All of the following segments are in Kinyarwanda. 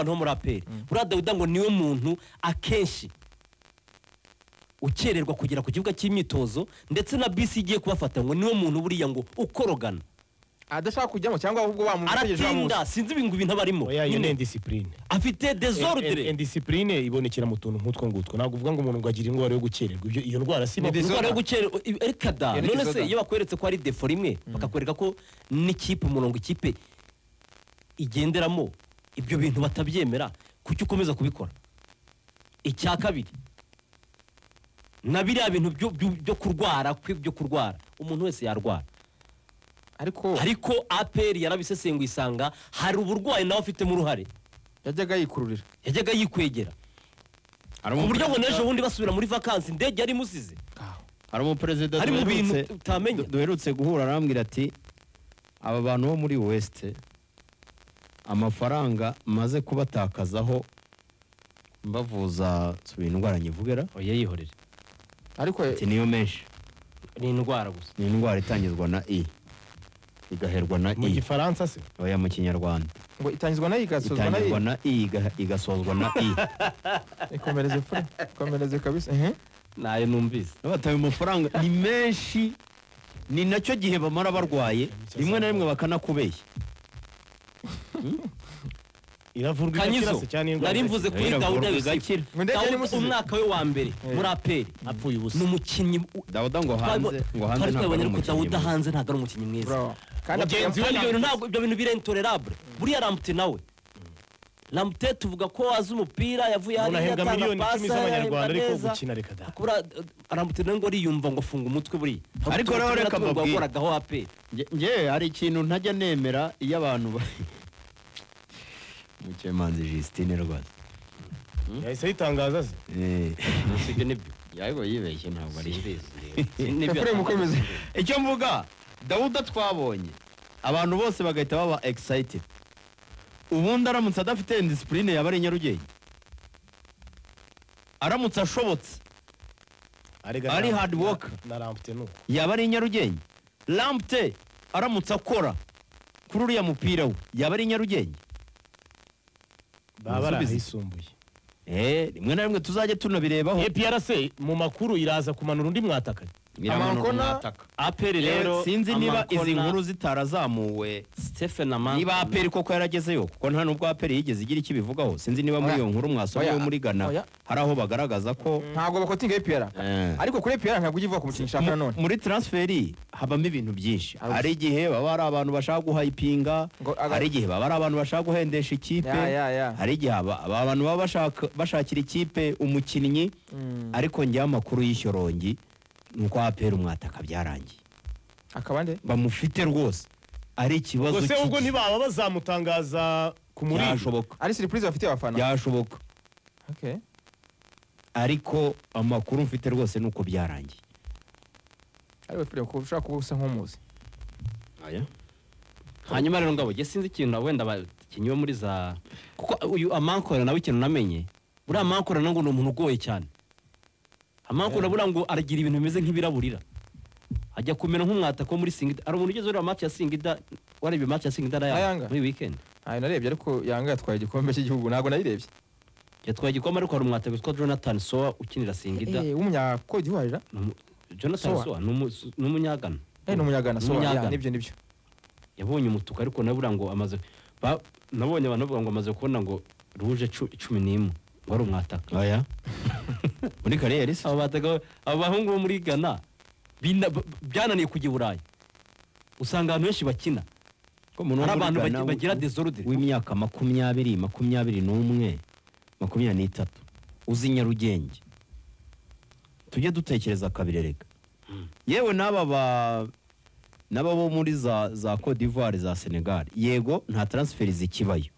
abantu muri APR buriya Dawuda ngo niwe muntu akenshi ukererwa kugera ku kibuga cy'imyitozo ndetse na bisi igiye kubafata ngo niwe muntu buriya ngo ukorogana adashaka kujyamo cyangwa ahubwo bamutegereje aratinda sinzi ibintu barimo nyine discipline afite desordre indiscipline ibonekera mu tuntu nk'utwo ngutwo ntabwo uvuga ngo umuntu ngo agira indwara yo gukererwa iyo ndwara si indwara yo gukererwa erikada none se iyo bakweretse ko ari defo rimwe bakakwereka ko n'ikipe umurongo ikipe igenderamo ibyo bintu batabyemera kuki ukomeza kubikora icya kabiri na biriya bintu byo kurwara umuntu wese yarwara ariko APR yarabisesenguye isanga hari uburwayi nawe afitemo uruhare yajyaga yikururira yajyaga yikwegera mu buryo ngo n'ejo bundi basubira muri vakansi indege yari imusize hari umuperezida hari mu bintu utamenya duherutse guhura arambwira ati aba bantu bo muri West amafaranga maze kubatakazaho mbavuza subira indwara nyivugera oya yihorere ariko ati niyo menshi ni indwara gusa ni indwara itangizwa na I igaherwa na mu gifaransa se oya mu kinyarwanda ngo itangizwa na I igasozwa na I igasozwa na I komereze kabisa nayo numvise bataye amafaranga ni menshi ni nacyo gihe bamara barwaye rimwe na rimwe bakanakubeshya iravurwa ikirase cyane nari mvuze kuri Dawuda bigakira umwaka we wa mbere muri APR apfuye ubusa n'umukinnyi Dawuda ngo hanze ntabwo ari umukinnyi Dawuda hanze ntabwo ari umukinnyi mwiza kandi ibyo bintu birentolerable buriya Ramute nawe Ramute tuvuga ko azi umupira yavuye hari atanga pasi z'abanyarwanda ariko gukina reka da Ramute ngo ariyumva ngo funga umutwe buri ariko rero reka mbabwiragaho APR nge hari ikintu ntajya nemera iyo abantu Mukemanzi Justine rwose yahise yitangaza se sibyo nibyo yago yibeshye ntabwo ari nibyo icyo mvuga Dawuda twabonye abantu bose bagahita baba excited ubundi aramutse adafite discipline yaba ari Nyarugenge aramutse ashobotse ari hard work na Ramute nuko yaba ari Nyarugenge Ramute aramutse akora kuri uriya mupira we yaba ari Nyarugenge baba barayisumbuye rimwe na rimwe tuzajya tunabirebaho APRC mu makuru iraza kumanura undi mwatakanye Amankona APR rero sinzi niba izi nkuru zitarazamuwe Stephen Amankona niba APR koko yaragezeyo kuko nta nubwo APR yigeze igira iki bivugaho sinzi niba muri iyo nkuru mwasomye muri Ghana hari aho bagaragaza ko ntabwo bakotinga APR ariko kuri APR ntabwo ugivuga kumukinisha none muri transferi habamo ibintu byinshi hari igihe baba ari abantu bashaka guhayipinga hari igihe baba ari abantu bashaka guhendesha ikipe hari igihe abantu baba bashakira ikipe umukinnyi ariko njye amakuru y'ishyorongi nuko APR umwataka byarangiye akabande bamufite rwose ari ikibazo cyose ubwo ntibaba bazamutangaza ku muri yashoboka ari surprise bafite abafana yashoboka ariko amakuru mfite rwose nuko byarangiye ariko fire ko ushaka kubusa nk'umuzi aya hanyuma rero ngabo sinzi ikintu wenda bakinyo muri za kuko uyu Amankora nawe ikintu namenye buriya Amankora nango ni umuntu ugoye cyane Amankora buriya ngo aragira ibintu bimeze nk'ibiraburira ajya kumera nk'umwata ko muri Singida ari umuntu ugeze uri match ya Singida warebe match ya Singida muri weekend narebye ariko Yanga yatwaye igikombe cy'igihugu ntago nayirebye yatwaye igikombe ariko hari umwata witwa Jonathan Soa ukinira Singida umunya ko giharira Jonathan Soa n'umunyagana n'umunyagana Soa nibyo yabonye umutuku ariko nabura ngo amaze nabonye abantu bavuga ngo amaze kubona ngo ruje 11 wari umwataka aya muri kariyeri se abahungu bo muri Ghana byananiye kujya Burayi usanga abantu benshi bakina ko umuntu abantu bagira desordre w'imyaka 20 21 23 uzi Nyarugenge tujye dutekereza kabirereka yewe n'aba bo muri za Côte d'Ivoire za Senegal yego nta transfer zikibayo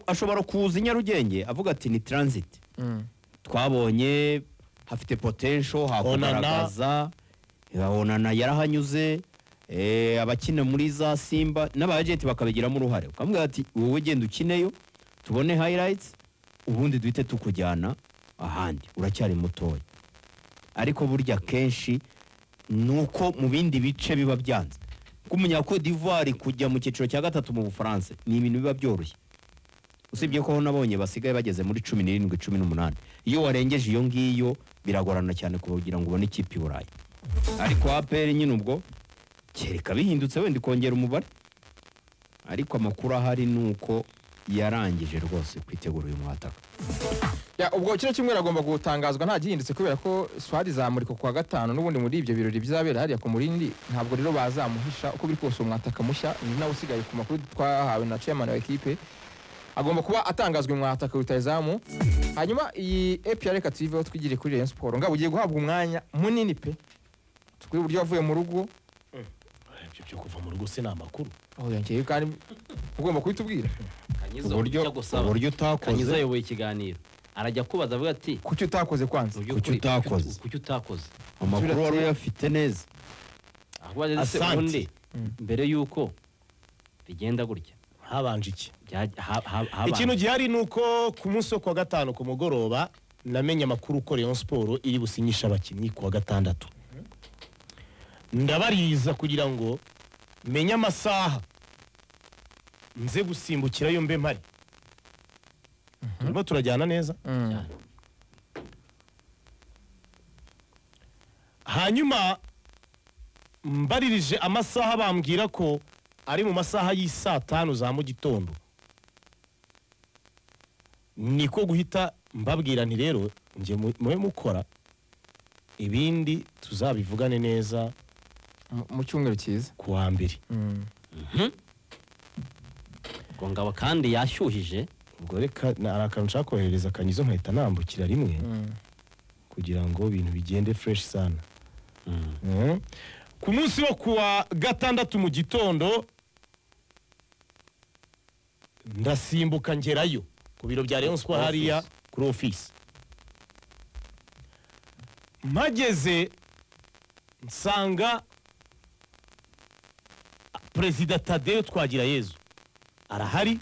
ashobora kuza Nyarugenge avuga ati ni transit twabonye hafite potential hakugaragaza Onana yarahanyuze abakina muri za Simba n'abagenti bakabigiramo uruhare ukamubwira ati wowe genda ukineyo tubone highlights ubundi duhite tukujyana ahandi uracyari mutoya ariko burya kenshi nuko mu bindi bice biba byanze k'umunya Cote d'Ivoire kujya mu cyiciro cya gatatu mu Bufaransa ni ibintu biba byoroshye usibye ko nabonye basigaye bageze muri 17 18 iyo warengeje iyo ngiyo biragorana cyane kugira ngo ubone ikipe i Burayi ariko APR nyine ubwo kereka bihindutse wenda kongera umubare ariko amakuru ahari nuko yarangije rwose kwitegura uyu mwataka ya ubwo kino kimwe ragomba gutangazwa nta gihindutse kubera ko swadi zamurika kwa gatanu n'ubundi muri ibyo birori bizabera hariya ku Murindi ntabwo rero bazamuhisha uko biri kose umwataka mushya ni nawe usigaye ku makuru twahawe na chairman wa equipe agomba kuba atangazwa umwataka witazamu hanyuma iyi APR Kative twigire kuri Rayon Sport ngabo ugiye guhabwa umwanya munini pe tukuri buryo wavuye mu rugo byo kuva mu rugo se ni amakuru aho yankeye kandi ugomba kubitubwira uburyo utakoze Kanyiza yoboye ikiganiro arajya kubaza avuga ati kuki utakoze kwanza kuki utakoze amakuru wari uyafite neza ahubwo se ubundi mbere yuko bigenda gutya habanje iki habanje ikintu gihari nuko ku munsi wo kwa gatanu ku mugoroba namenye amakuru ko Rayon Sport iri businyisha abakinnyi ku wa gatandatu ndabariza kugira ngo menye amasaha nze gusimbukirayo mbe mpari turimo turajyana neza hanyuma mbaririje amasaha bambwira ko ari mu masaha y'isa 5 za mu gitondo niko guhita mbabwira nti rero nje mwe mukora ibindi tuzabivugane neza mu cyumweru cyiza ku wa mbere ngo ngabo kandi yashyuhije ubwo reka arakantu nshaka kohereza Kanyizo nkahita nambukira rimwe kugira ngo ibintu bigende fresh sana ku munsi wo kuwa gatandatu mu gitondo ndasimbuka ngerayo ku biro bya Rayon Sport hariya kuri office mageze nsanga Perezida Tadeo Twagirayezu arahari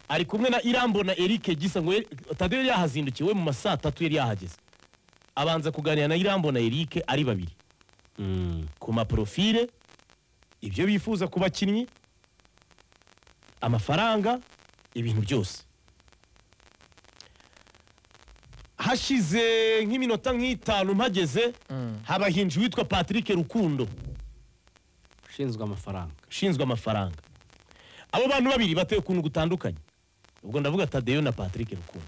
ari kumwe na Irambona Eric Gisa ngo Tadeo yahazindukiwe mu masaa 3 yari yahageze abanza kuganira na Irambona Eric ari babiri ku ma profile ibyo bifuza ku bakinnyi amafaranga ibintu byose hashize nk'iminota nk'itanu mpageze habahinje witwa Patrick Rukundo ushinzwe amafaranga abo bantu babiri bateye ukuntu gutandukanye ubwo ndavuga Tadeo na Patrick Rukundo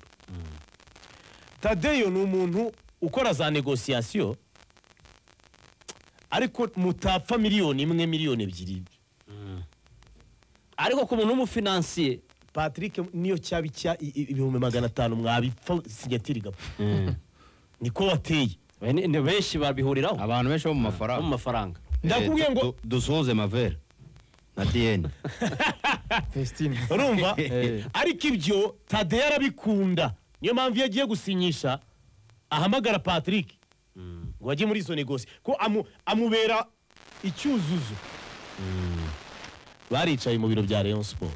Tadeo ni umuntu ukora za negociation ariko mutapfa miliyoni 1 miliyoni 2 ariko ku muntu w'umufinansiye Patrick niyo cyabi cya 500 mwabipfa sinyatiri gapfa niko wateye ni benshi babihuriraho abantu benshi bo mu mafaranga ndakubwiye ngo dusoze Mavere na DN Festine urumva ariko ibyo Tadeo arabikunda niyo mpamvu yagiye gusinyisha ahamagara Patrick ngo ajye muri izo negosi ko amubera icyuzuzo baricaye mu biro bya Rayon Sport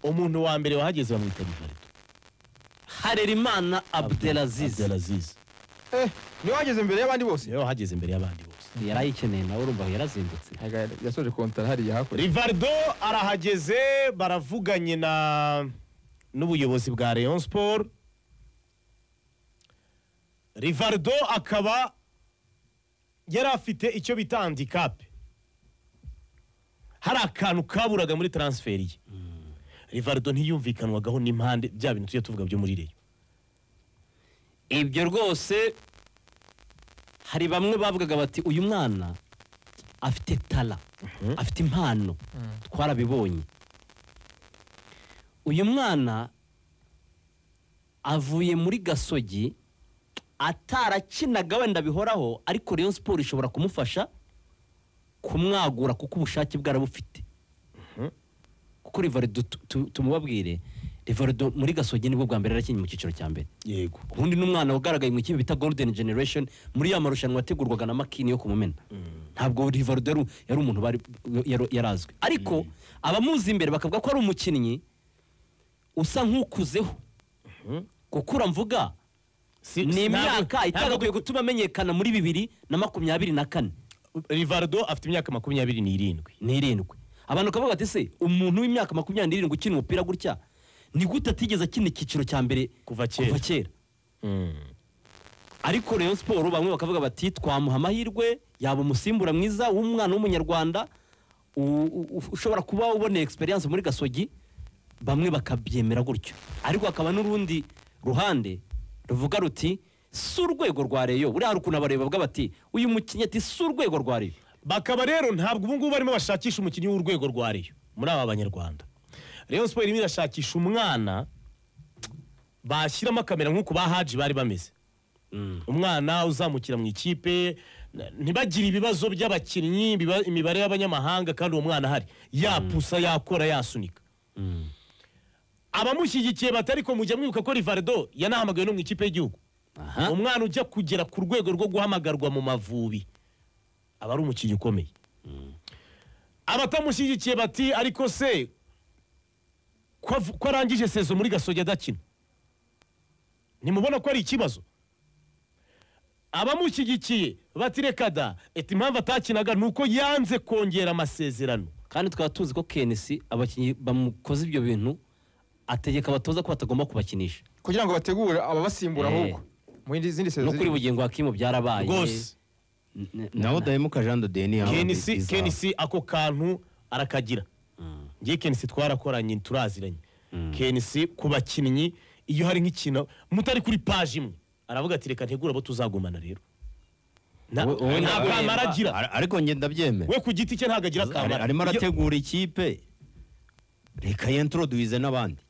umuntu wa mbere wahageze bamwita Rivaldo Harerimana Abdelaziz ni wageze imbere y'abandi bose niyo wahageze imbere y'abandi bose yarayikeneye nawe urumva yarazindutse yasoje kontara hariya hakurya Rivaldo arahageze baravuganye n'ubuyobozi bwa Rayon Sport Rivaldo akaba yari afite icyo bita handicap hari akantu kaburaga muri transfer ye Rivaldo ntiyumvikanwagaho n'impande bya bintu tujye tuvuga byo muri Rayon ibyo rwose hari bamwe bavugaga bati uyu mwana afite tala afite impano twarabibonye uyu mwana avuye muri Gasogi atarakinaga wenda bihoraho ariko Rayon Sport ishobora kumufasha kumwagura kuko ubushake bwarabufite kuko Rivaldo tumubabwire Rivaldo muri Gasogi nibwo bwa mbere arakinye mu cyiciro cya mbere yego ubundi n'umwana wagaragaye mu kipe bita Golden Generation muri ya marushanwa yategurwaga na Makini yo kumumena ntabwo Rivaldo yari umuntu bari yarazwe ariko abamuzi imbere bakavuga ko ari umukinnyi usa nk'ukuzeho gukura mvuga ni imyaka itagakwiye gutuma amenyekana muri 2024 Rivaldo afite imyaka 27 n'irindwi abantu kavuga ati se umuntu w'imyaka 27 ukina umupira gutya ni gute atigeze akina icyiciro cya mbere kuva kera ariko Rayon Sport bamwe bakavuga bati twamuha amahirwe yaba umusimbura mwiza w'umwana w'umunyarwanda ushobora kuba ubone experience muri Gasogi bamwe bakabyemera gutyo ariko akaba n'urundi ruhande ruvuga ruti si urwego rwa Rayon buri hari ukuntu abareba bavuga bati uyu mukinnyi ati si urwego rwa Rayon bakaba rero ntabwo ubu ngubu barimo bashakisha umukinnyi w'urwego rwa Rayon muri aba banyarwanda Rayon Sport irimo irashakisha umwana bashyiramo kamera nk'uko ba Haji bari bameze umwana uzamukira mu ikipe ntibagire ibibazo by'abakinnyi imibare y'abanyamahanga kandi uwo mwana ahari yapusa yakora yasunika abamushyigikiye batari ko mujya mwibuka ko Rivaldo yanahamagaye no mu ikipe y'igihugu umwana ujya kugera ku rwego rwo guhamagarwa mu Mavubi aba ari umukinnyi ukomeye abatamushyigikiye bati ariko se ko arangije sezo muri Gasogi adakina nimubona ko ari ikibazo abamushyigikiye bati reka da impamvu atakinaga nuko yanze kongera amasezerano kandi twaba tuzi ko Kenisi abakinnyi bamukoze ibyo bintu ategeka abatoza ko batagomba kubakinisha kugira ngo bategure ababasimbura ahubwo mu zindi sezo no kuri bugingo hakimu byarabaye rwose naho Dahemuka Jean de Denis Kenisi ako kantu arakagira ngiye Kenisi twarakoranye turaziranye Kenisi ku bakinnyi iyo hari nk'ikintu mutari kuri page imwe aravuga ati reka ntegura abo tuzagumana rero nta kamara agira ariko nge ndabyemera we ku giti cye ntago agira kamara arimo arategura ikipe reka yintroduise n'abandi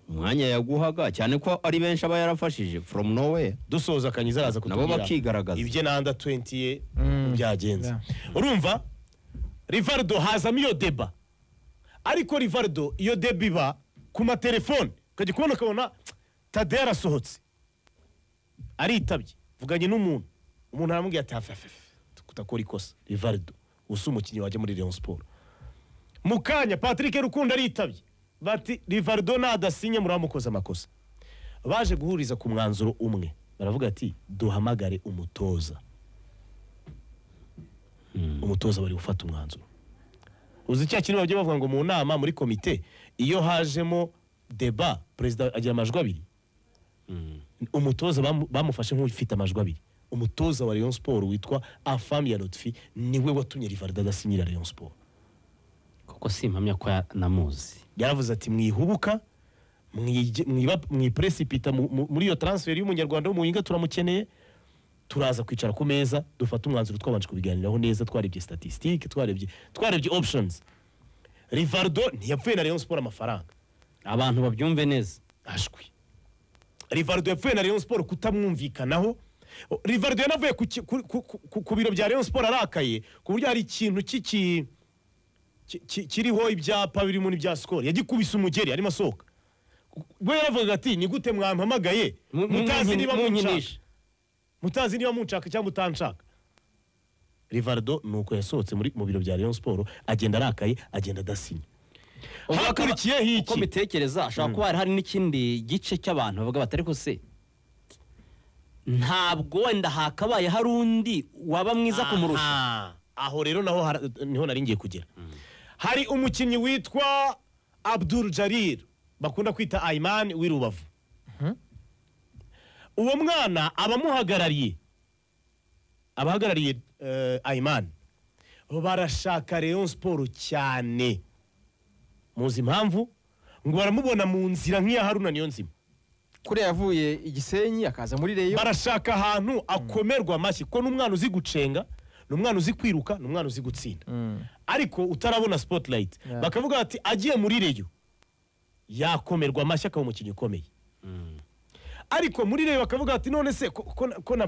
umwanya yaguhaga cyane ko ari benshi aba yarafashije from nowhere dusoza Kanyiza araza kutubwira nabo bakigaragaza ibye nanda 20 ye byagenze urumva Rivaldo hazamo iyo deba ariko Rivaldo iyo deba iba ku matelefone ukajya kubona ukabona Tade yarasohotse aritabye vuganye n'umuntu aramubwira ati kutakora ikosa Rivaldo usa umukinnyi wajya muri Rayon Sport mukanya Patrick Rukundo aritabye bati Rivaldo nadasinye muramukoza amakosa baje guhuriza ku mwanzuro umwe baravuga ati duhamagare umutoza umutoza bari gufata umwanzuro uzi cya kintu bagiye bavuga ngo mu nama muri komite iyo hajemo deba president agira amajwi abiri umutoza bamufashe nk'ufite amajwi abiri umutoza wa Rayon Sport witwa Afam ya Lotfi niwe watumye Rivaldo adasinyira Rayon Sport kuko simpamya ko namuzi yaravuze ati mwihubuka mwipresipita muri iyo transfer y'umunyarwanda w'umuhinga turamukeneye turaza kwicara ku meza dufata umwanzuro twabanje kubiganiraho neza twarebye statistique twarebye options Rivaldo ntiyapfuye na Rayon Sport amafaranga abantu babyumve neza ashwi Rivaldo yapfuye na Rayon Sport kutamwumvikanaho Rivaldo yanavuye ku biro bya Rayon Sport arakaye ku buryo hari ikintu kiriho ibyapa birimo n'ibya score yagikubise umugeri arimo asohoka we yaravuga ati ni gute mwampamagaye mutazi niba munshaka cyangwa mutanshaka Rivaldo nuko yasohotse mu biro bya Rayon Sport agenda arakaye agenda adasinya hakurikiye hiki uko bitekereza ashaka kuba hari n'ikindi gice cy'abantu bavuga batari ko se ntabwo wenda hakabaye hari undi waba mwiza kumurusha aho rero niho nari ngiye kugera hari umukinnyi witwa Abdul Jalil bakunda kwita Ayman w'Irubavu uwo mwana abahagarariye Ayman barashaka Rayon Sport cyane muzi impamvu ngo baramubona mu nzira nk'iya Haruna Niyonzima kure yavuye Igisenyi akaza muri Rayon barashaka ahantu akomerwa amashyi ko n'umwana uzi gucenga n'umwana uzi kwiruka n'umwana uzi gutsinda ariko utarabona spotlight bakavuga ati agiye muri Rayon yakomerwa amashyi akaba umukinnyi ukomeye ariko muri Rayon bakavuga ati none se ko na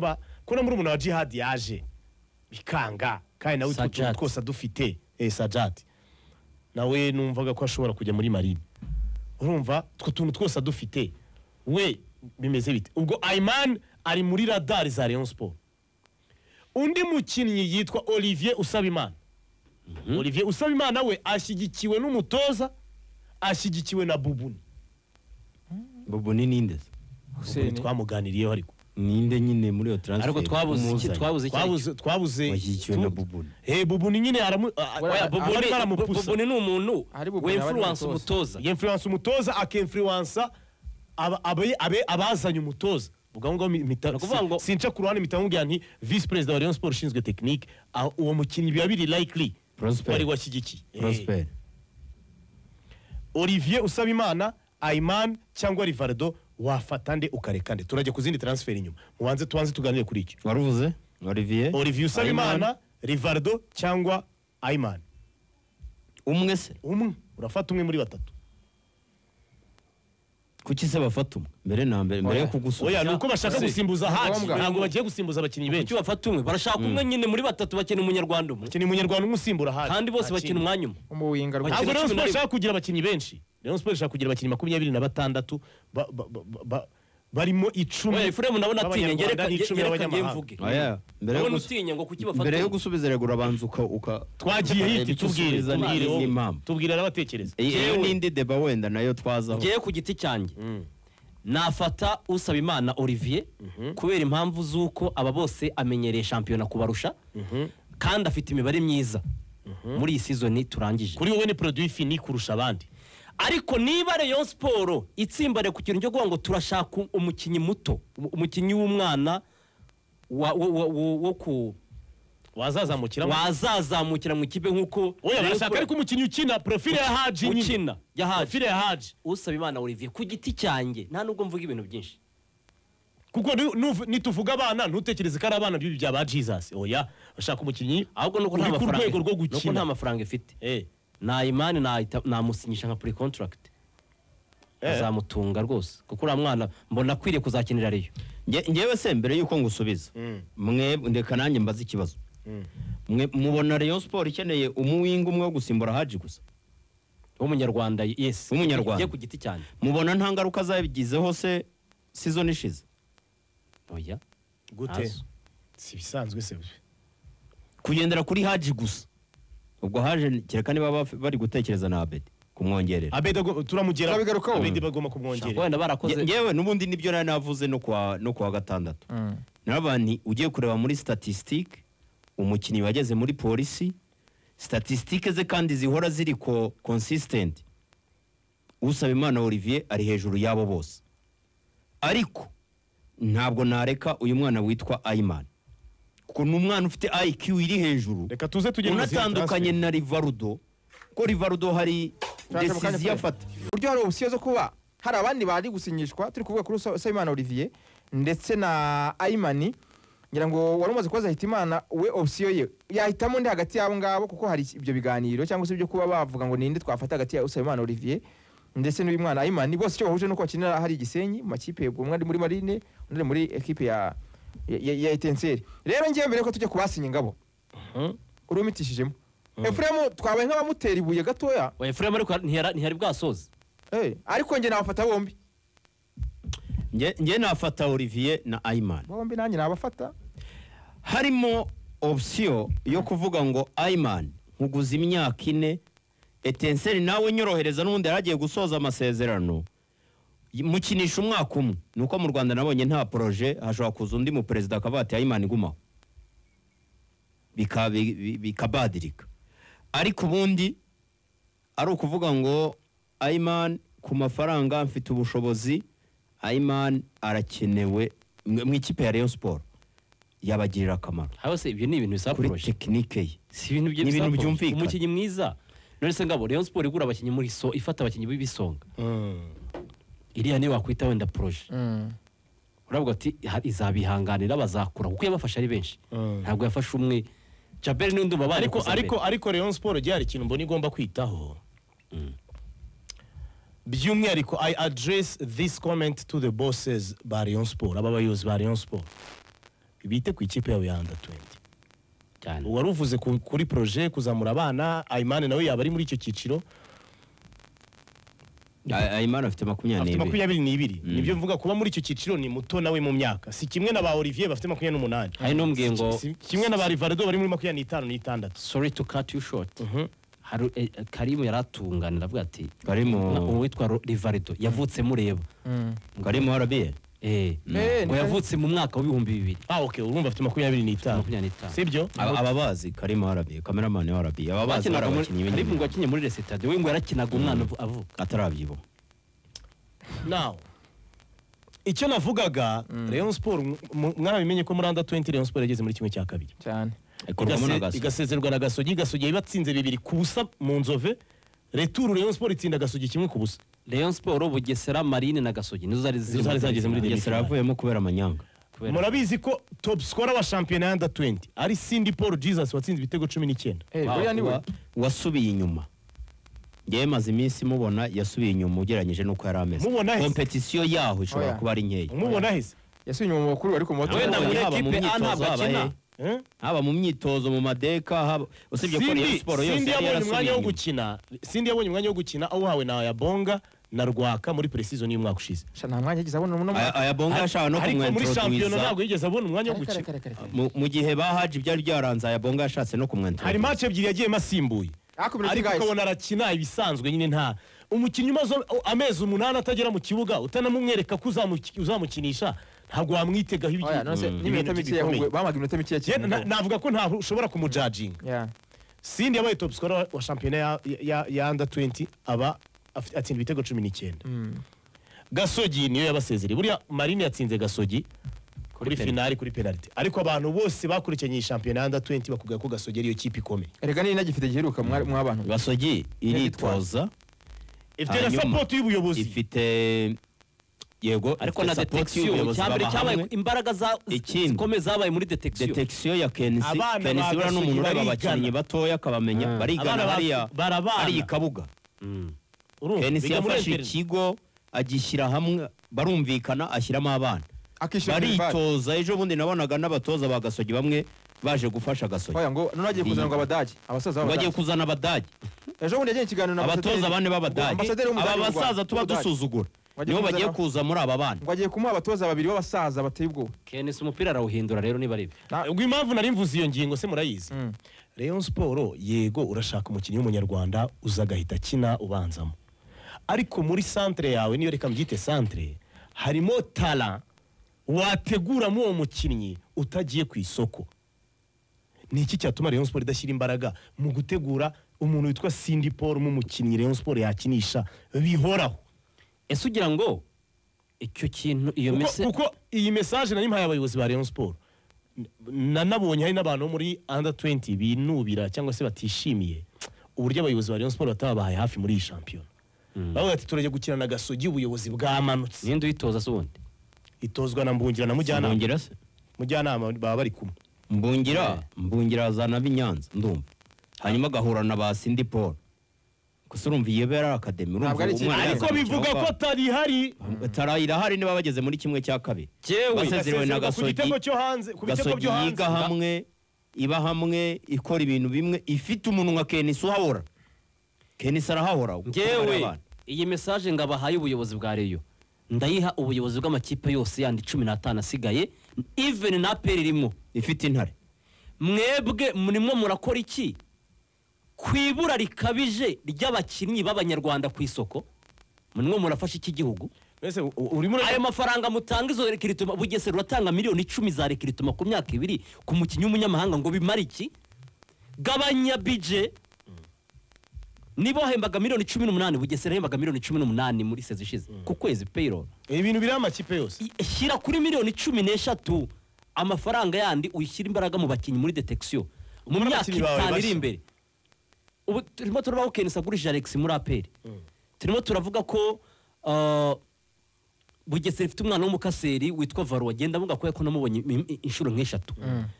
muri umuntu wa Jihad yaje bikanga kandi nawe twose dufite Sajati nawe numvaga ko ashobora kujya muri Marine urumva tuntu twose dufite we bimeze bite ubwo Ayman ari muri radar za Rayon Sport undi mukinnyi yitwa Olivier Usabimana Olivier Usabimana we ashyigikiwe n'umutoza ashyigikiwe na Bubuni Bubuni nindeze twamuganiriyeho ariko ninde nyine muri iyo transfer ariko twabuze iki twabuze washyigikiwe na Bubuni Bubuni nyine Bubuni ni umuntu Ari Bubuni w'influence abari umutoza influence umutoza akinfluensa abazanye umutoza ubwo ngo sinca ku ruhande mitamubwira nti vice president wa Rayon Sport ushinzwe technique uwo mukinnyi biba biri likely bari washyigikiye Prosper Olivier Usabimana Ayman cyangwa Rivaldo wafata nde ukareka nde turajya ku zindi transfer inyuma tubanze tuganire kuri icyo waruvuze Olivier Usabimana Rivaldo cyangwa Ayman umwe se umwe urafata umwe muri batatu kuki se bafata umwe mbere yo kugusubiza nuko bashaka gusimbuza Haji ntabwo bagiye gusimbuza abakinnyi benshi kuki bafata umwe barashaka umwe nyine muri batatu bakina umunyarwanda umwe bakina umunyarwanda umwe usimbura Haji kandi bose bakina umwanya umwe mu winga rwose ntabwo Rayon Sport ishaka kugira abakinnyi benshi Rayon Sport ishaka kugira abakinnyi 26 barimo 10 Efuremu nabona atinya ngereka ngiye mvuge mbere utinya ngo kuki bafata mbere yo gusubiza regura banza twagiye hiti tubwire n'abatekereza iyo nindi deba wenda nayo twazaho ngiye ku giti cyanjye nafata Usabimana Olivier kubera impamvu z'uko aba bose amenyereye shampiyona kubarusha kandi afite imibare myiza muri iyi season turangije kuri wowe ni produit fini kurusha abandi ariko niba Rayon Sport itsimbare ku kintu cyo kuvuga ngo turashaka umukinnyi muto umukinnyi w'umwana wo ku wazazamukira mu ikipe nk'uko oya barashaka ariko umukinnyi ukina profile ya Haji ukina ya Haji profile ya Haji Usabimana Olivier ku giti cyanjye nta nubwo mvuga ibintu byinshi kuko nituvuga abana ntutekereze ko ari abana by'ibi bya ba Jesus oya bashaka umukinnyi ahubwo nuko nta mafaranga ifite na Imani namusinyisha nka pre contract azamutunga rwose kuko uriya mwana mbona akwiriye kuzakinira Rayon ngewe se mbere yuko ngusubiza mwe ndeka nanjye mbaza ikibazo mwe mubona Rayon Sport ikeneye umuwinga umwe wo gusimbura Haji gusa w'umunyarwanda yes w'umunyarwanda ku giti cyane mubona nta ngaruka zabigizeho se season ishize oya gute si bisanzwe se kugendera kuri Haji gusa ubwo haje kereka niba bari gutekereza na Abedi kumwongerera Abedi turamugera Abedi bagomba kumwongerera wenda barakoze ngewe nubundi nibyo nari navuze no kwa gatandatu n'abandi ugiye kureba muri statistique umukinnyi wageze muri polisi statistique ze kandi zihora ziri consistent Usabimana Olivier ari hejuru yabo bose ariko ntabwo nareka uyu mwana witwa Ayman kuko n'umwana ufite IQ iri hejuru reka tuze tugere unatandukanye na Rivaldo ko Rivaldo hari decision afata buryo hari option zo kuba hari abandi bari gusinyishwa turi kuvuga kuri Usabimana Olivier ndetse na Ayman ngira ngo wari umaze kubaza Hitimana we option ye yahitamo ndi hagati yabo ngabo kuko hari ibyo biganiro cyangwa se ibyo kuba bavuga ngo ninde twafata hagati ya Usabimana Olivier ndetse n'uyu mwana Ayman bose cyo bahuje nuko bakinira hari Gisenyi mu makipe umwe ari muri Marine undi muri equipe ya Etincelle rero ngiye mbere ko tujye kubasinye ingabo urumitishijemo Efuremu twabaye nk'abamutera ibuye gatoya Efuremu ariko ntiyari bwasoze ariko nge nabafata bombi nge nafata Olivier na Ayman bombi nanjye nabafata harimo option yo kuvuga ngo Ayman nkuguza imyaka 4 Etincelle nawe nyorohereza n'ubundi yaragiye gusoza amasezerano mukinisha umwaka umwe nuko mu Rwanda nabonye nta projet hashobora kuza undi mu president akabati Ayman gumaho bikabadirika ariko ubundi ari ukuvuga ngo Ayman ku mafaranga mfite ubushobozi Ayman arakenewe mu ikipe ya Rayon Sport yabagirira akamaro hose ibyo ni ibintu bisaba kuri technique ye si ibintu byumvikana umukinnyi mwiza none se ngabo Rayon Sport igura abakinnyi muri ifata abakinnyi b'ibisonga iriya niyo wakwita wenda projet uravuga ati izabihanganira bazakura kuko yabafasha ari benshi ntabwo yafasha umwe Jabel n'undi mabari ariko Rayon Sport ryari ikintu mbona igomba kwitaho by'umwihariko I address this comment to the bosses ba Rayon Sport aba bayobozi ba Rayon Sport bite ku ikipe yawe ya under 20 cyane waruvuze kuri projet kuzamura abana Ayman nawe yaba ari muri icyo cyiciro Ayman afite 22 nibyo mvuga kuba muri icyo cyiciro ni muto nawe mu myaka si kimwe na ba Olivier bafite 28 hari n'umbwiye ngo kimwe na ba Rivaldo bari muri 25 sorry to cut you short Karimu yaratunganira avuga ati Karimu uwitwa Rivaldo yavutse mureba Karimu Arabiye ngo yavutse mu mwaka w'ibihumbi 2000. Okay, urumva afite 25. 25. Sibyo? ababazi Karima Arabi cameraman wa Arabi ababazi barabakinnyi ari ngo akinye muri Resitade we ngo yarakinaga umwana avuka atarabyibo. Now icyo navugaga Rayon Sport mwarabimenye ko muri under 20 Rayon Sport yageze muri kimwe cya kabiri cyane igasezerwa na Gasogi batsinze 2-0 mu Nzove. Retour Rayon Sport itsinda Gasogi 1-0. Rayon Sport Bugesera Marine na Gasogi nizo zari zageze muri Bugesera yavuyemo kubera amanyanga. Murabizi ko top scorer wa championnat under 20 ari Cindy Paul Jesus watsinze ibitego 19. Buriya niwe wasubiye inyuma. Ngiye maze iminsi mubona yasubiye inyuma ugeranyije nuko yari ameze. Competition yaho ishobora kuba ari nkeya. Mubona hise yasubiye inyuma mu bakuru ariko mu wenda muri equipe anabakina haba mu myitozo mu madeka haba usibye ko Rayon Sport yose Cindy yabonye umwanya wo gukina awuhawe na Ayabonga na Rwaka muri pre-season y'umwaka ushize. Nta mwanya yagize abona Ayabonga yashaka no kumwentroduza muri champion ntabwo yigeze abona umwanya wo gukina. Mu gihe bahaje byari byaranze Ayabonga yashatse no kumwentroduza. Hari match ebyiri yagiye masimbuye ariko ukabona arakina ibisanzwe nyine nta umukinnyi umaze amezi 8 atagera mu kibuga utanamumwereka ko uzamukinisha ntabwo wamwitegaho n'iminota mike bamaga iminota mike cyane. Navuga ko nta ushobora kumujudging. Cindy yabaye top scorer wa championnat ya under 20 aba atsinda ibitego 19. Gasogi niyo yabasezereye buriya Marine yatsinze Gasogi kuri finale kuri penalty ariko abantu bose bakurikiranye iyi championnat under 20 bakubwira ko Gasogi ariyo kipe ikomeye. Erega ni nagifite giheruka mw'abantu. Gasogi iritoza ifite na support y'ubuyobozi ifite yego ariko na detection cyambere cyabaye imbaraga zikomeye zabaye muri detection ya Kenisi bura n'umuntu ureba abakinnyi batoya akabamenya barigana hari ikabuga. Kenisi yafashe ikigo agishyira hamwe barumvikana ashyiramo abana baritoza. Ejo bundi nabonaga n'abatoza ba Gasogi bamwe baje gufasha Gasogi. Oya ngo none agiye kuzana abadage abasaza b'abadage bagiye kuzana abadage. Ejo bundi yagiye ikiganiro na abatoza bane b'abadage aba basaza tuba dusuzugura nibo bagiye kuza muri aba bana ngo agiye kumuha abatoza babiri b'abasaza bateye ubwoba. Kenisi umupira arawuhindura rero niba aribi ubwo impamvu nari mvuze iyo ngingo se murayizi. Rayon Sport yego urashaka umukinnyi w'umunyarwanda uzagahita kina ubanzamo ariko muri centre yawe niyo reka mbyite centre harimo talent wateguramo uwo mukinnyi utagiye ku isoko. Ni iki cyatuma Rayon Sport idashyira imbaraga mu gutegura umuntu witwa Cindy Paul mu mukinnyi Rayon Sport yakinisha bihoraho? Ese ugira ngo icyo kintu iyo kuko iyi message nari mpaye abayobozi ba Rayon Sport nanabonye hari n'abantu muri under 20 binubira cyangwa se batishimiye uburyo abayobozi ba Rayon Sport batabahaye hafi muri iyi champion. Bavuga ati turajya gukina na Gasogi ubuyobozi bwamanutse. Ninde uyitoza se ubundi? Itozwa na Mbungira na Mujyanama. Mbungira se Mujyanama baba bari kumwe. Mbungira azana b'Inyanza ndumva hanyuma gahura na ba Cindy Paul gusa urumva iyo bera academy urumva ariko bivuga ko tarahari niba bageze muri kimwe cya kabiri basezerwe na Gasogi ku bitego byo hanze yiga hamwe iba hamwe ikora ibintu bimwe ifite umuntu nka Kenisi uhahora. Kenisi arahahora. Ngewe iyi message ngabahaye ubuyobozi bwa Rayon ndayiha ubuyobozi bw'amakipe yose yandi 15 asigaye even na APR irimo ifite intare. Mwebwe murimo murakora iki kwibura rikabije ry'abakinnyi b'abanyarwanda ku isoko? Murimo murafasha iki gihugu? Mbese urimo ayo mafaranga mutanga izo rekirituma Bugesera uratanga miliyoni 10 za rekirituma ku myaka 2 ku mukinnyi w'umunyamahanga ngo bimara iki? Gabanya budget. Nibo hembaga miliyoni 18 Bugesera hembaga miliyoni 18 muri sezi ishize ku kwezi payroll. Ibintu biri amakipe yose. Shyira kuri miliyoni 13 amafaranga yandi uyishyira imbaraga mu bakinnyi muri detection mu myaka 5 iri imbere. Ubu turimo turabaho Kenisa gurije Alex muri APR. Turimo turavuga ko Bugesera ifite umwana w'umukaseri witwa Varo wagenda muga ko namubonye inshuro nk'eshatu.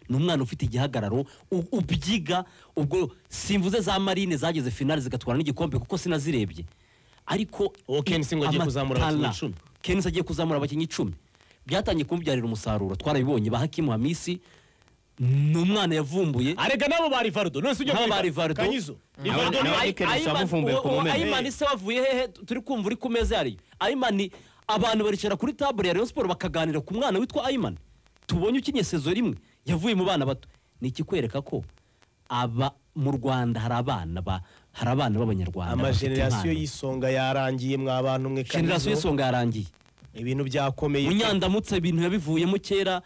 Ni umwana ufite igihagararo ubyiga ubwo simvuze za Marine zageze finale zigatwara n'igikombe kuko sinazirebye. Ariko Kenisa ngo agiye kuzamura abakinnyi 10. Kenisa agiye kuzamura abakinnyi 10. Byatangiye kumubyarira umusaruro twarabibonye ba Hakimu Hamisi n'umwana yavumbuye arega nabo bari Vardo none sujye bari Vardo Kanyizo Ayimani se wavuye hehe turi kumva uri ku meza yari Ayimani abantu baricara kuri table ya Rayon Sport bakaganira ku mwana witwa Ayimani tubonye ukinye sezo rimwe yavuye mu bana bato ni ikikwereka ko aba mu Rwanda hari abana b'abanyarwanda ama generation y'isonga yarangiye mwa abantu mwe generation y'isonga yarangiye ibintu byakomeye munyandamutse ibintu yabivuyemo kera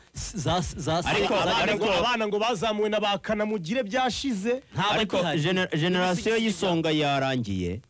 Ariko- abana ngo bazamuwe na ba kanamugire byashize ariko generasiyo y'isonga yarangiye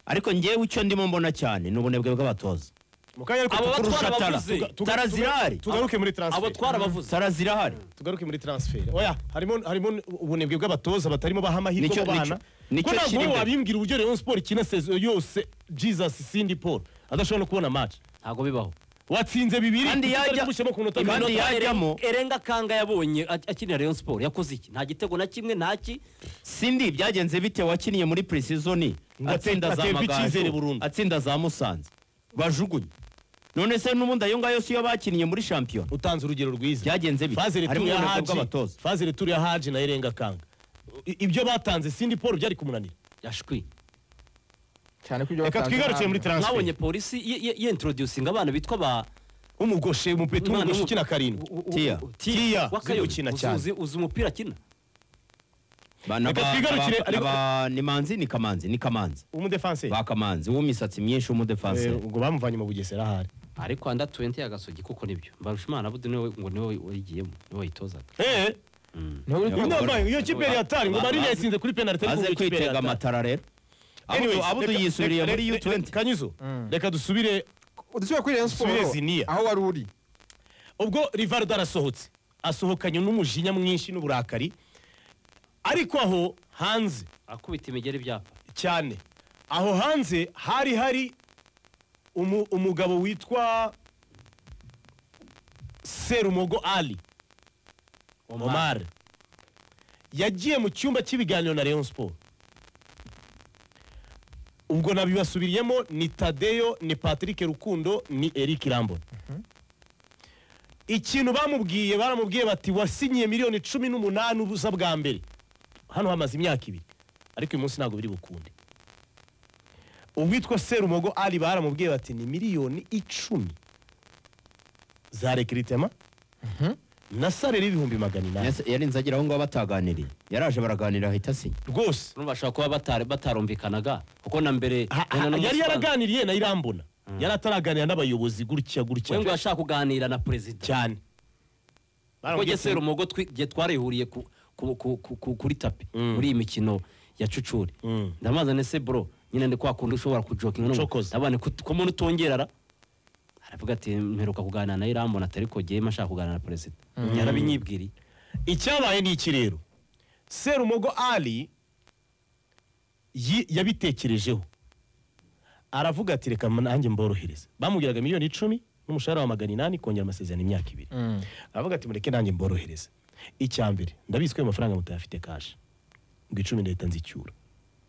ariko ngewe icyo ndimo mbona cyane ni ubunebwe bw'abatoza mu kanya ariko Abo kurusha twarabavuze. Tara zirahari tugaruke muri abo transfer twarabavuze Tara zirahari tugaruke muri transfer oya harimo ubunebwe bw'abatoza batarimo baha amahirwe Nicyo- mu bana nicyo ko ntabwo kiri wowe imbere. wabimbwira uburyo Rayon Sport ikina sezo yose Jesus Cindy Paul adashobora no kubona match ntabwo bibaho watsinze bibiri Kandi yajya- gushyamo ku minota kandi mirongo yajyamo Erenga Kanga yabonye akinira Rayon Sport yakoze iki nta gitego na kimwe ntaki Cindy byagenze bite wakiniye muri pre-season atsinda za aterwa icyizere Magaju burundu. atsinda za Musanze bajugunye none se n'ubundi ayo ngayo siyo bakiniye muri shampiyona utanze urugero rwiza byagenze bite Fazil harimo Tour ya ubunebwe Haji bw'abatoza Fazil Tour ya Haji na Erenga Kanga ibyo batanze Cindy Paul byari kumunanira yashwi cyane ko ibyo reka batanze twigarukire muri ntabwo. mwabonye transfer polisi introducing abana bitwa ba umugoshe umupeti umugoshe ukina karindwi Tia. Tia, wakayo uzi gukina cyane. uzi umupira akina Reka twigarukire, ariko- ni manzi ni kamanzi ni kamanzi umudefanse ba kamanzi w'imisatsi myinshi w'umudefanse ubwo bamuvanye mu Bugesera ahari ariko anda 20 yagasogi kuko nibyo Mbarushimana Abudi niwe ngo niwe wayigiyemo niwe wayitozaga Niwe uri Niwe kubikora. iyo kipe yari yatari ngo Marine yatsinze kuri penalty ariko aze ngo ikipe yari kwitega yatari. amatara rero Anyways, abudu reka- yisubiriye reka- muri reka- U20 Kanyizo reka dusubire Udusubire kuri Rayon Sport Subire Ziniya. aho wari uri ubwo Rivaldo arasohotse asohokanye n'umujinya mwinshi n'uburakari ariko aho hanze akubita imigeri ibyapa cyane aho hanze hari umugabo witwa Serumogo Ali Omar yagiye mu cyumba cy'ibiganiro na Rayon Sport ubwo nabibasubiriyemo ni Tadeyo ni Patrick Rukundo ni Eric Rambo ikintu baramubwiye bati wasinyiye miliyoni 18 ubusa bwa mbere hano hamaze imyaka 2 ariko uyu munsi ntabwo biri bukunde uwitwa Serumogo Ali baramubwiye bati ni miliyoni 10 za recruitment na salary y'ibihumbi 800 yarinze agira aho ngaho bataganiriye yaraje baraganira ahita asinya rwose bashobora kuba batarumvikanaga kuko na mbere yari yaraganiriye na Irambona yari ataraganira n'abayobozi gutya we ngo yashaka kuganira na president cyane kuko Gesero Mogo twarihuriye kuri tapi muri iyi mikino ya cucuri ndamaza nese bro nyine ndi kwakunda ushobora kujokinga n'abane ko umuntu utongerara aravuga ati mperuka kuganira na Irambona atari ko giye mashaka kuganira na president yarabinyibwiriye icyabaye ni iki rero Serumogo Ali yabitekerejeho aravuga ati reka nanjye mborohereze bamubwiraga miliyoni 10 n'umushahara wa 800 kongera amasezerano imyaka 2 aravuga ati mureke nanjye mborohereze icyambere ndabizi ko ayo mafaranga mutayafite cash ngo 10 ndahita nzicyura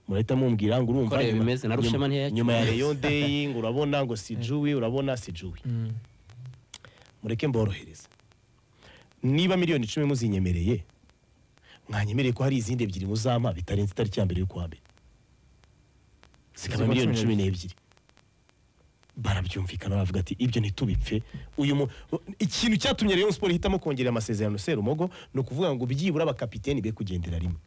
murahita mumbwira ngo urumva bimeze na Rushema ntiyacyo nyuma ya Rayon Day ngo urabona ngo sijuwi urabona sijuwi mureke mborohereze niba miliyoni 10 muzinyemereye mwanyemereye ko hari izindi ebyiri muzampa bitarenze itariki ya mbere yo kwa mbere zikaba miliyoni 12 barabyumvikana bavuga ati ibyo ntitubipfe ikintu cyatumye Rayon Sport hitamo kongerera amasezerano Serumogo no kuvuga ngo byibura abakapiteni be kugendera rimwe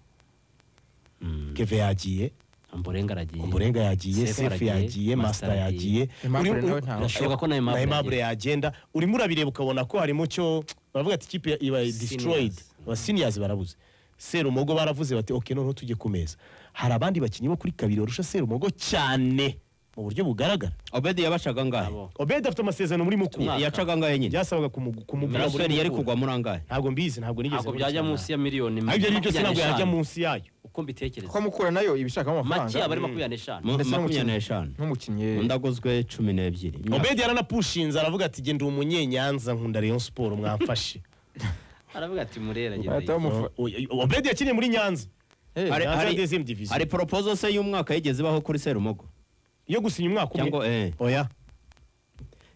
Keve yagiye Omborenga yagiye Sefu yagiye Master yagiye birashoboka ko na Aimable yagenda urimo urabireba ukabona ko harimo cyo baravuga ati ikipe iba destroyed aba seniors barabuze Serumogo baravuze bati okay noneho tujye ku meza hari abandi bakinyi bo kuri kabiri barusha Serumogo cyane mu buryo bugaragara Obedi yabacaga ngahe Obedi afite amasezerano muri mukuru yacaga ngahe nyine byasabaga kumugura muri yari kugwa muri angahe ntabwo mbizi ntabwo nigeze ntabwo byajya munsi ya miliyoni ibyo ari byo ntabwo yajya munsi yayo uko mbitekereza ko mukura nayo ibishakamo make amafaranga aba ari 25 25 nk'umukinnyi undaguzwe 12 Obedi yaranapushinze aravuga ati genda umunyenyanza nkunda Rayon Sport mwamfashe aravuga ati murera Obedi yakiniye muri Nyanza hari proposal se y'umwaka yigeze baho kuri Serumogo yo gusinya umwaka umwe oya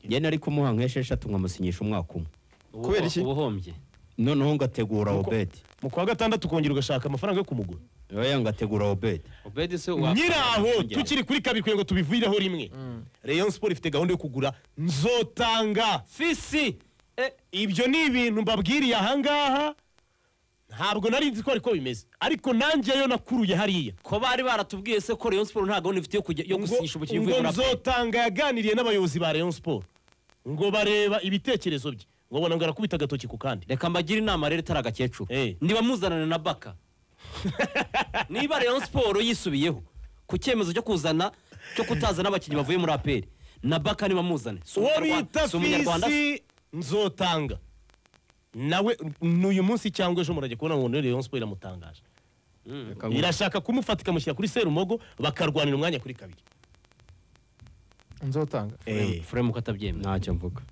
yene ari kumuha nk'esheshatu nkamusinyisha umwaka umwe kubera iki ubuhombye noneho ngategura Obedi mu kwa gatandatu kongera ugashaka amafaranga yo kumugura oya ngategura Obedi se nyiraho tukiri kuri kabiri ngo tubivireho rimwe Rayon Sport ifite gahunda yo kugura nzotanga fisi ibyo ni ibintu mbabwiriye ahangaha ntabwo nari nzi ko ariko bimeze ariko nanjye yo nakuruye hariya ko bari baratubwiye se ko Rayon Sport nta gahunda ifite yo gusinyisha umukinnyi uvuye muri Nzotanga yaganiriye n'abayobozi ba Rayon Sport ngo bareba ibitekerezo bye ngo bona ngo arakubita agatoki ku kandi. reka mbagire inama rero itari agakecuru niba muzanana na Baka niba Rayon Sport yisubiyeho ku cyemezo cyo kutazana abakinnyi bavuye muri APR na Baka niba muzane uwo bita Fisi Nzotanga nawe n'uyu munsi cyangwa ejo murajya kubona ngo Rayon Sport iramutangaje irashaka kumufata ikamushyira kuri Serumogo bakarwanira umwanya kuri kabiri. Nzotanga Frame uko atabyemera ntacyo mvuga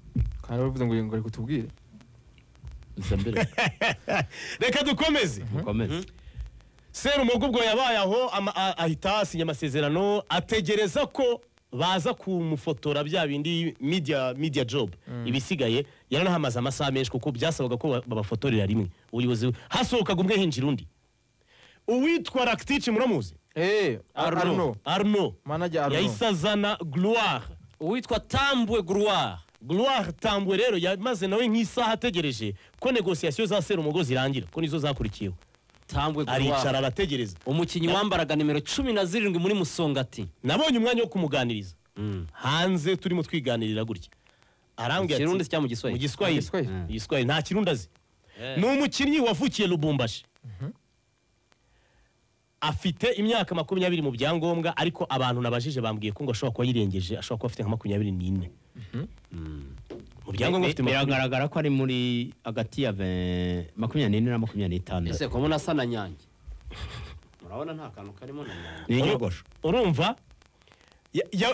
kandi bavuze ngo reka tubwire reka dukomeze Serumogo ubwo yabaye aho ahita asinya amasezerano ategereza ko baza kumufotora bya bindi media job ibisigaye yaranahamaze amasaha menshi kuko byasabaga ko babafotorera rimwe ubuyobozi hasohokaga umwe hinjira undi. Uwitwa Rakitic muramuzi Arno manager Arno yayisazana Gloire. Uwitwa Tambwe Gloire Tambwe rero yamaze nawe nk'isaha ategereje ko negociation za Serumogo zirangira ko nizo zakurikiyeho. Tambwe Gloire aricara arategereza umukinnyi wambaraga nimero 17 muri Musongati. Nabonye umwanya wo kumuganiriza hanze turimo twiganirira gutya arambwira ati Kirundi cya mu Giswahili nta Kirundi azi. Ni umukinnyi wavukiye Lubumbashi afite imyaka 20 mu byangombwa ariko abantu nabajije bambwiye ko ngo ashobora kuba yirengeje ashobora kuba afite nka 24 mu byangombwa afite biragaragara ko ari muri hagati ya 24 na 25. ese ko muna sana Nyange murabona nta kantu karimo na Nyange ni nyogosho urumva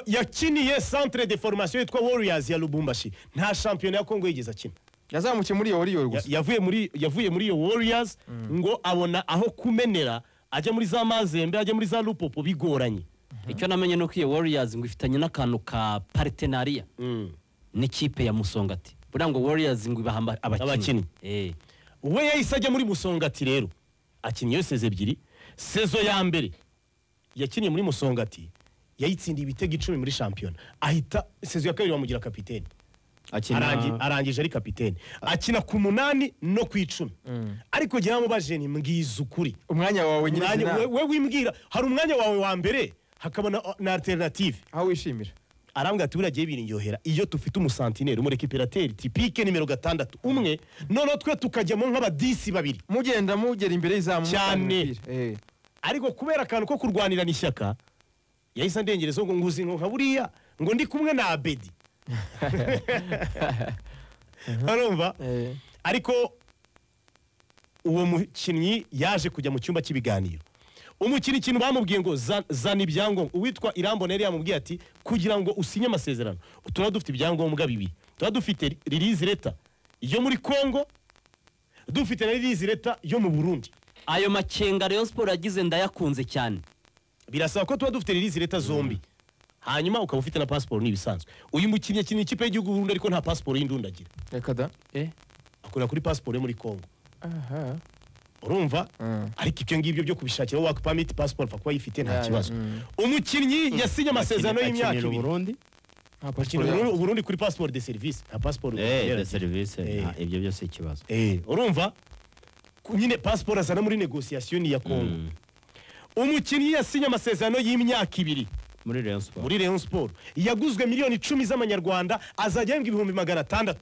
yakiniye centre de formation yitwa Warriors ya Lubumbashi nta championnat ya Congo yigeze akina yazamukiye muri iyo Warriors gusa yavuye muri iyo Warriors ngo abona aho kumenera ajya muri za Mazembe ajya muri za Lupopo bigoranye. Icyo namenye nuko iyo Warriors ngo ifitanye n'akantu ka partenariat n'ikipe ya Musongati buriya ngo Warriors ngo ibahamba abakinnyi we yahise ajya muri Musongati rero akinnye seze ebyiri. Sezo ya mbere yakiniye muri Musongati yayitsindiye ibitego 10 muri championnat ahita sezo ya kabiri bamugira kapiteni arangije ari kapiteni akina ku 8 no ku 10 ariko gira mu bajeni mbwiza ukuri umwanya wawe nyine we wimbwira hari umwanya wawe wa mbere hakaba na alternative aho wishimira arambwira ati buragiye birinyohera iyo tufite umusantineri umurekiperateri typique nimero 6 umwe none twe tukajyamo nk'abadisi babiri mugera imbere y'izamu cyane ariko kubera akantu ko kurwanira n'ishyaka yahise ndengerezo ngo nguzi nka buriya ngo ndi kumwe na Abedi arumva ariko uwo mukinnyi yaje kujya mu cyumba cy'ibiganiro umukinnyi ikintu bamubwiye ngo zana ibyangombwa uwitwa Irambona yari yamubwiye ati kugira ngo usinye amasezerano tuba dufite ibyangombwa bibiri tuba dufite release letter yo muri Congo dufite na release letter yo mu Burundi. Ayo makenga Rayon Sport yagize ndayakunze cyane birasaba ko tuba dufite release letter zombi hanyuma ukaba ufite na passport nibisanzwe. Uyu mukinnyi akina ikipe y'igihugu Burundi ariko nta passport y'indundi agira reka da akora kuri passport yo muri Congo urumva ariko ibyo ngibyo byo kubishakira work permit passport fa kuba yifite nta kibazo. Umukinnyi yasinye amasezerano y'imyaka 2 Burundi Burundi kuri passport de service nta passport de service ibyo byose ikibazo urumva nyine passport azana muri negotiation ya Congo. Umukinnyi yasinye amasezerano y'imyaka 2 muri Rayon Sport yaguzwe miliyoni 10 z'amanyarwanda azajya yembwa 600,000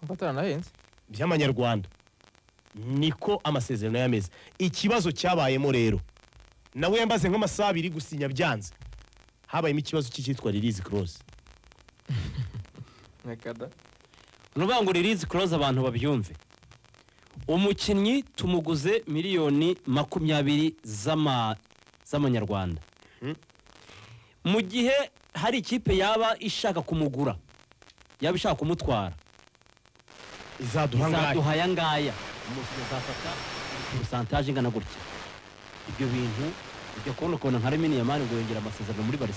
mfatana na henze by'amanyarwanda niko amasezerano yameze. Ikibazo cyabayemo rero nawe yambaze nk'amasaha 2 gusinya byanze habayemo ikibazo cyitwa release clause nakada nuvuga ngo release clause abantu babyumve umukinnyi tumuguze miliyoni 20 z'amanyarwanda mu gihe hari ikipe yaba ishaka kumugura yaba ishaka kumutwara izaduha yangaya umukinnyi azafata percentage ingana gutya ibyo bintu ibyo kubona nka Lamine Yamal ngo yongera amasezerano muri Barca